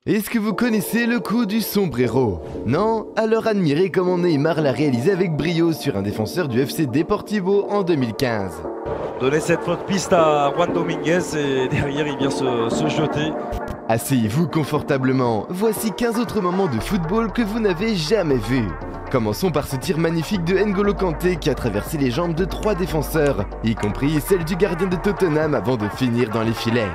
Est-ce que vous connaissez le coup du sombrero? Non? Alors admirez comment Neymar l'a réalisé avec brio sur un défenseur du FC Deportivo en 2015. Donner cette faute piste à Juan Dominguez et derrière il vient se jeter. Asseyez-vous confortablement, voici 15 autres moments de football que vous n'avez jamais vus. Commençons par ce tir magnifique de N'Golo Kanté qui a traversé les jambes de 3 défenseurs, y compris celle du gardien de Tottenham avant de finir dans les filets.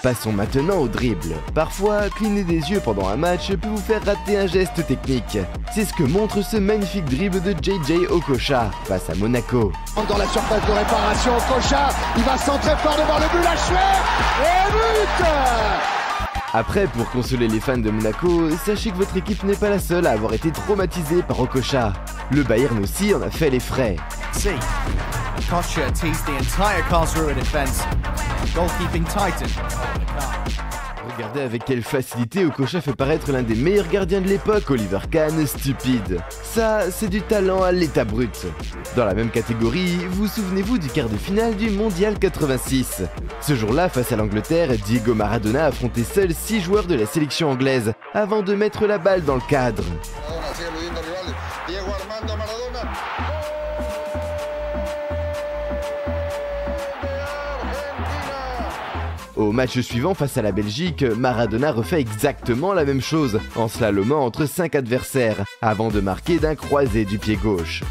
Passons maintenant au dribble. Parfois, cligner des yeux pendant un match peut vous faire rater un geste technique. C'est ce que montre ce magnifique dribble de JJ Okocha face à Monaco. Dans la surface de réparation, Okocha, il va centrer fort devant le but, Lachouet, et but! Après, pour consoler les fans de Monaco, sachez que votre équipe n'est pas la seule à avoir été traumatisée par Okocha. Le Bayern aussi en a fait les frais. Okocha teased the entire Karlsruhe defense. Goalkeeping titan. Regardez avec quelle facilité Okocha fait paraître l'un des meilleurs gardiens de l'époque, Oliver Kahn, stupide. Ça, c'est du talent à l'état brut. Dans la même catégorie, vous souvenez-vous du quart de finale du Mondial 86? Ce jour-là, face à l'Angleterre, Diego Maradona affrontait seul 6 joueurs de la sélection anglaise, avant de mettre la balle dans le cadre. Au match suivant face à la Belgique, Maradona refait exactement la même chose, en slalomant entre 5 adversaires, avant de marquer d'un croisé du pied gauche.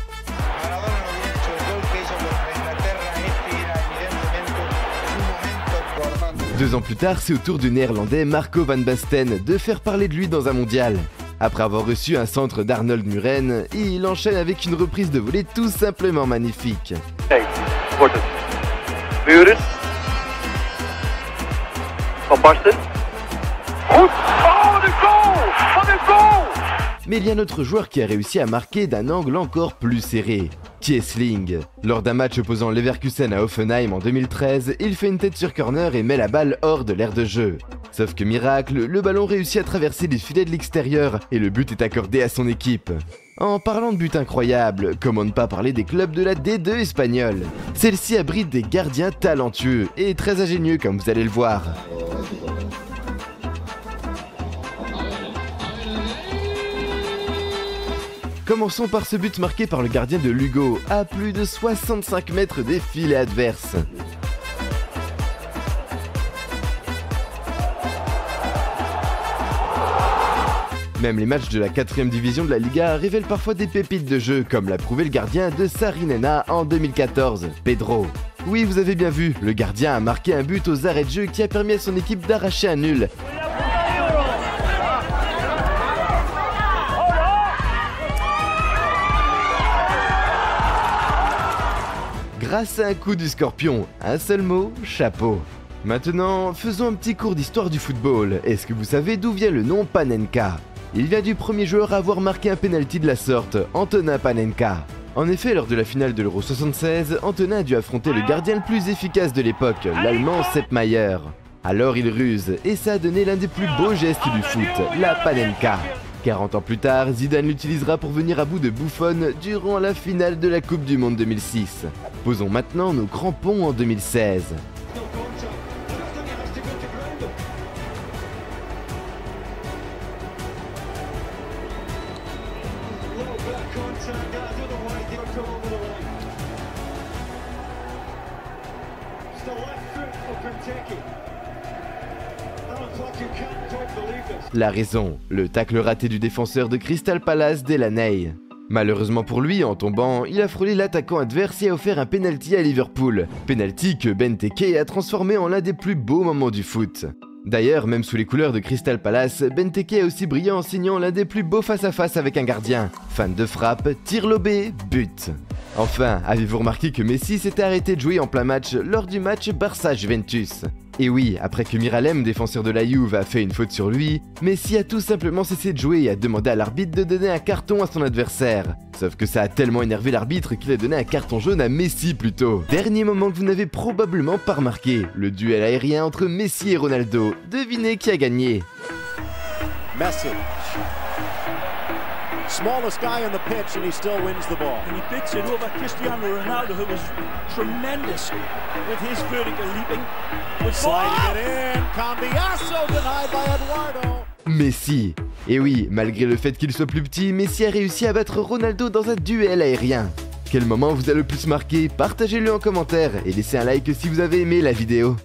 2 ans plus tard, c'est au tour du néerlandais Marco van Basten de faire parler de lui dans un mondial. Après avoir reçu un centre d'Arnold Muren, il enchaîne avec une reprise de volée tout simplement magnifique. Muren. Van Basten. Goed! Oh, de goal! Wat een goal! Mais il y a un autre joueur qui a réussi à marquer d'un angle encore plus serré. Kiesling. Lors d'un match opposant Leverkusen à Hoffenheim en 2013, il fait une tête sur corner et met la balle hors de l'aire de jeu. Sauf que miracle, le ballon réussit à traverser les filets de l'extérieur et le but est accordé à son équipe. En parlant de buts incroyables, comment ne pas parler des clubs de la D2 espagnole? Celle-ci abrite des gardiens talentueux et très ingénieux comme vous allez le voir. Commençons par ce but marqué par le gardien de Lugo, à plus de 65 mètres des filets adverses. Même les matchs de la 4ème division de la Liga révèlent parfois des pépites de jeu, comme l'a prouvé le gardien de Sarinena en 2014, Pedro. Oui, vous avez bien vu, le gardien a marqué un but aux arrêts de jeu qui a permis à son équipe d'arracher un nul. Grâce à un coup du scorpion, un seul mot, chapeau. Maintenant, faisons un petit cours d'histoire du football. Est-ce que vous savez d'où vient le nom Panenka? Il vient du premier joueur à avoir marqué un penalty de la sorte, Antonin Panenka. En effet, lors de la finale de l'Euro 76, Antonin a dû affronter le gardien le plus efficace de l'époque, l'Allemand Sepp Maier. Alors il ruse, et ça a donné l'un des plus beaux gestes du foot, la Panenka. 40 ans plus tard, Zidane l'utilisera pour venir à bout de Buffon durant la finale de la Coupe du Monde 2006. Posons maintenant nos crampons en 2016. La raison, le tacle raté du défenseur de Crystal Palace, Delaney. Malheureusement pour lui, en tombant, il a frôlé l'attaquant adverse et a offert un penalty à Liverpool. Penalty que Benteke a transformé en l'un des plus beaux moments du foot. D'ailleurs, même sous les couleurs de Crystal Palace, Benteke a aussi brillé en signant l'un des plus beaux face-à-face avec un gardien. Fan de frappe, tir lobé, but. Enfin, avez-vous remarqué que Messi s'était arrêté de jouer en plein match lors du match Barça-Juventus? Et oui, après que Miralem, défenseur de la Juve, a fait une faute sur lui, Messi a tout simplement cessé de jouer et a demandé à l'arbitre de donner un carton à son adversaire. Sauf que ça a tellement énervé l'arbitre qu'il a donné un carton jaune à Messi plutôt. Dernier moment que vous n'avez probablement pas remarqué, le duel aérien entre Messi et Ronaldo. Devinez qui a gagné? Messi. smallest guy on the pitch, and he still wins the ball. And he beats it over Cristiano Ronaldo, who was tremendous with his vertical leaping. Sliding it in, Cambiasso denied by Eduardo. Messi. Et oui, malgré le fait qu'il soit plus petit, Messi a réussi à battre Ronaldo dans un duel aérien. Quel moment vous a le plus marqué? Partagez-le en commentaire et laissez un like si vous avez aimé la vidéo.